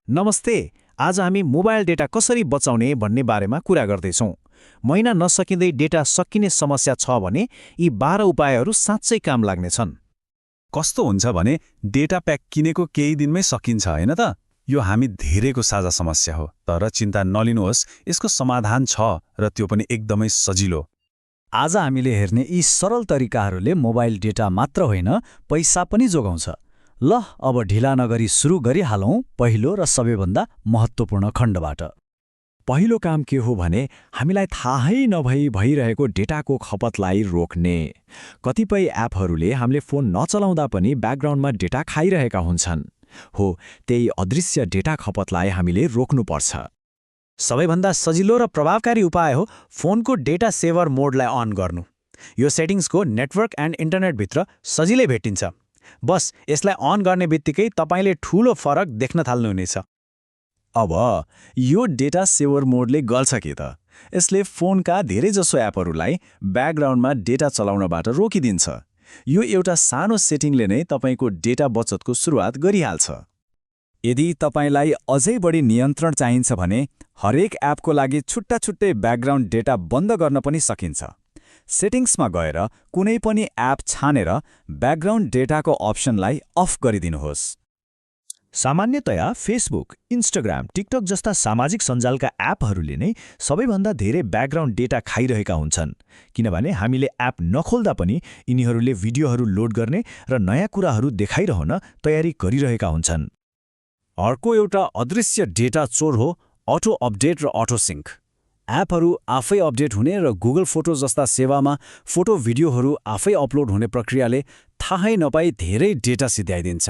नमस्ते। आज हामी मोबाइल डेटा कसरी बचाउने भन्ने बारेमा कुरा गर्दैछौँ। महिना नसकिँदै डेटा सकिने समस्या छ भने यी 12 उपायहरू साँच्चै काम लाग्नेछन्। कस्तो हुन्छ भने डेटा प्याक किनेको केही दिनमै सकिन्छ हैन त? यो हामी धेरैको साझा समस्या हो, तर चिन्ता नलिनुहोस्, यसको समाधान छ र त्यो पनि एकदमै सजिलो। आज हामीले हेर्ने यी सरल तरिकाहरूले मोबाइल डेटा मात्र होइन, पैसा पनि जोगाउँछ। ल अब ढिला नगरी सुरु गरिहालौँ पहिलो र सबैभन्दा महत्त्वपूर्ण खण्डबाट। पहिलो काम के हो भने हामीलाई थाहै नभई भइरहेको डेटाको खपतलाई रोक्ने। कतिपय एपहरूले हामीले फोन नचलाउँदा पनि ब्याकग्राउन्डमा डेटा खाइरहेका हुन्छन्। हो, त्यही अदृश्य डेटा खपतलाई हामीले रोक्नुपर्छ। सबैभन्दा सजिलो र प्रभावकारी उपाय हो फोनको डेटा सेभर मोडलाई अन गर्नु। यो सेटिङ्सको नेटवर्क एन्ड इन्टरनेटभित्र सजिलै भेटिन्छ। बस यसलाई अन गर्ने बित्तिकै तपाईँले ठूलो फरक देख्न थाल्नुहुनेछ। अब यो डेटा सेभर मोडले गर्छ के त? यसले फोनका धेरैजसो एपहरूलाई ब्याकग्राउन्डमा डेटा चलाउनबाट रोकिदिन्छ। यो एउटा सानो सेटिङले नै तपाईँको डेटा बचतको सुरुवात गरिहाल्छ। यदि तपाईँलाई अझै बढी नियन्त्रण चाहिन्छ भने हरेक एपको लागि छुट्टा-छुट्टै ब्याकग्राउन्ड डेटा बन्द गर्न पनि सकिन्छ। सेटिङ्समा गएर कुनै पनि एप छानेर ब्याकग्राउन्ड डेटाको अप्सनलाई अफ गरिदिनुहोस्। सामान्यतया फेसबुक, इन्स्टाग्राम, टिकटक जस्ता सामाजिक सञ्जालका एपहरूले नै सबैभन्दा धेरै ब्याकग्राउन्ड डेटा खाइरहेका हुन्छन्, किनभने हामीले एप नखोल्दा पनि यिनीहरूले भिडियोहरू लोड गर्ने र नयाँ कुराहरू देखाइरहन तयारी गरिरहेका हुन्छन्। अर्को एउटा अदृश्य डेटा चोर हो अटो अपडेट र अटो सिङ्क। एपहरू आफै अपडेट हुने र गुगल फोटो जस्ता सेवामा फोटो भिडियोहरू आफै अपलोड हुने प्रक्रियाले थाहै नपाई धेरै डेटा सिध्याइदिन्छ।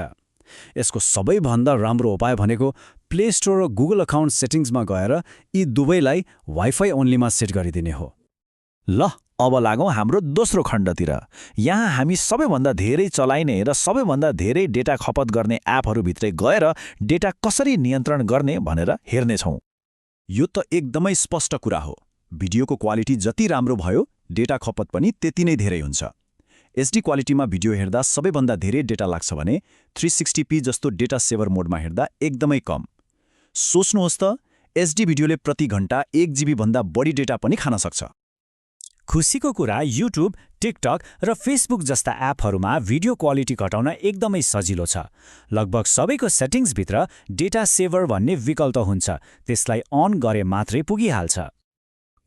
यसको सबैभन्दा राम्रो उपाय भनेको प्ले स्टोर र गुगल अकाउन्ट सेटिङ्समा गएर यी दुवैलाई वाइफाई ओन्लीमा सेट गरिदिने हो। ल अब लागौँ हाम्रो दोस्रो खण्डतिर। यहाँ हामी सबैभन्दा धेरै चलाइने र सबैभन्दा धेरै डेटा खपत गर्ने एपहरूभित्रै गएर डेटा कसरी नियन्त्रण गर्ने भनेर हेर्नेछौँ। यो त एकदमै स्पष्ट कुरा हो। भिडियोको क्वालिटी जति राम्रो भयो, डेटा खपत पनि त्यति नै धेरै हुन्छ। एचडी क्वालिटीमा भिडियो हेर्दा सबैभन्दा धेरै डेटा लाग्छ भने 360p जस्तो डेटा सेभर मोडमा हेर्दा एकदमै कम। सोच्नुहोस् त, एचडी भिडियोले प्रति घण्टा 1 GB भन्दा बढी डेटा पनि खान सक्छ। खुसीको कुरा, युट्युब, टिकटक र फेसबुक जस्ता एपहरूमा भिडियो क्वालिटी घटाउन एकदमै सजिलो छ। लगभग सबैको सेटिङ्सभित्र डेटा सेभर भन्ने विकल्प हुन्छ, त्यसलाई अन गरे मात्रै पुगिहाल्छ।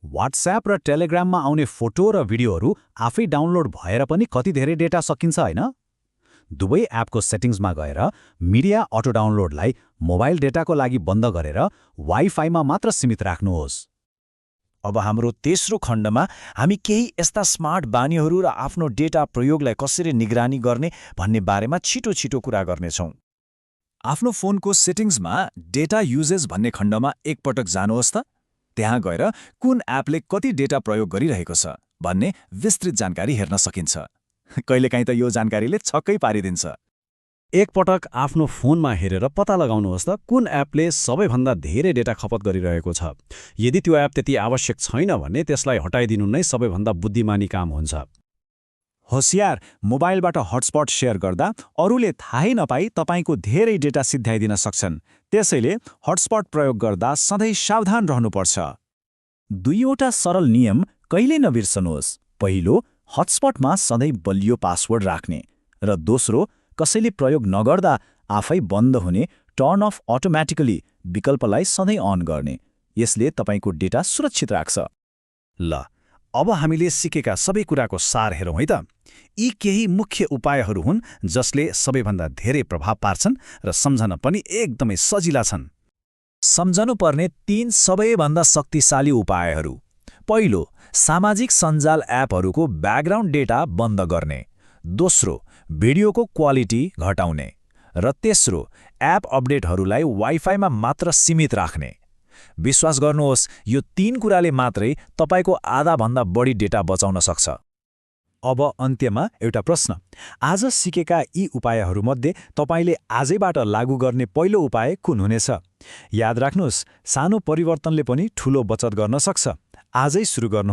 व्हाट्सएप र टेलिग्राममा आउने फोटो र भिडियोहरू आफै डाउनलोड भएर पनि कति धेरै डेटा सकिन्छ हैन? दुवै एपको सेटिङ्समा गएर मिडिया अटो डाउनलोडलाई मोबाइल डेटाको लागि बन्द गरेर वाइफाईमा मात्र सीमित राख्नुहोस्। अब हाम्रो तेस्रो खण्डमा हामी केही यस्ता स्मार्ट बानीहरू र आफ्नो डेटा प्रयोगलाई कसरी निगरानी गर्ने भन्ने बारेमा छिटो कुरा गर्नेछौँ। आफ्नो फोनको सेटिङ्समा डेटा युजेज भन्ने खण्डमा एकपटक जानुहोस् त। त्यहाँ गएर कुन एपले कति डेटा प्रयोग गरिरहेको छ भन्ने विस्तृत जानकारी हेर्न सकिन्छ। कहिलेकाहीँ त यो जानकारीले छक्कै पारिदिन्छ। एकपटक आफ्नो फोनमा हेरेर पत्ता लगाउनुहोस् त कुन एपले सबैभन्दा धेरै डेटा खपत गरिरहेको छ। यदि त्यो एप त्यति आवश्यक छैन भने त्यसलाई हटाइदिनु नै सबैभन्दा बुद्धिमानी काम हुन्छ। होशियार, मोबाइलबाट हटस्पट शेयर गर्दा अरूले थाहै नपाई तपाईँको धेरै डेटा सिध्याइदिन सक्छन्। त्यसैले हटस्पट प्रयोग गर्दा सधैँ सावधान रहनुपर्छ। दुईवटा सरल नियम कहिल्यै नबिर्सनुहोस्। पहिलो, हटस्पटमा सधैँ बलियो पासवर्ड राख्ने, र दोस्रो, कसैले प्रयोग नगर्दा आफै बन्द हुने टर्न अफ अटोमेटिकली विकल्पलाई सधैँ अन गर्ने। यसले तपाईँको डेटा सुरक्षित राख्छ। ल अब हामीले सिकेका सबै कुराको सार हेरौँ है त। यी केही मुख्य उपायहरू हुन् जसले सबैभन्दा धेरै प्रभाव पार्छन् र सम्झन पनि एकदमै सजिला छन्। सम्झनुपर्ने 3 सबैभन्दा शक्तिशाली उपायहरू। पहिलो, सामाजिक सञ्जाल एपहरूको ब्याकग्राउन्ड डेटा बन्द गर्ने। दोस्रो, भिडियोको क्वालिटी घटाउने। र तेस्रो, एप अपडेटहरूलाई वाइफाईमा मात्र सीमित राख्ने। विश्वास गर्नुहोस्, यो 3 कुराले मात्रै तपाईँको आधाभन्दा बढी डेटा बचाउन सक्छ। अब अन्त्यमा एउटा प्रश्न। आज सिकेका यी उपायहरूमध्ये तपाईँले आजैबाट लागू गर्ने पहिलो उपाय कुन हुनेछ? याद राख्नुहोस्, सानो परिवर्तनले पनि ठूलो बचत गर्न सक्छ। आजै सुरु गर्नु।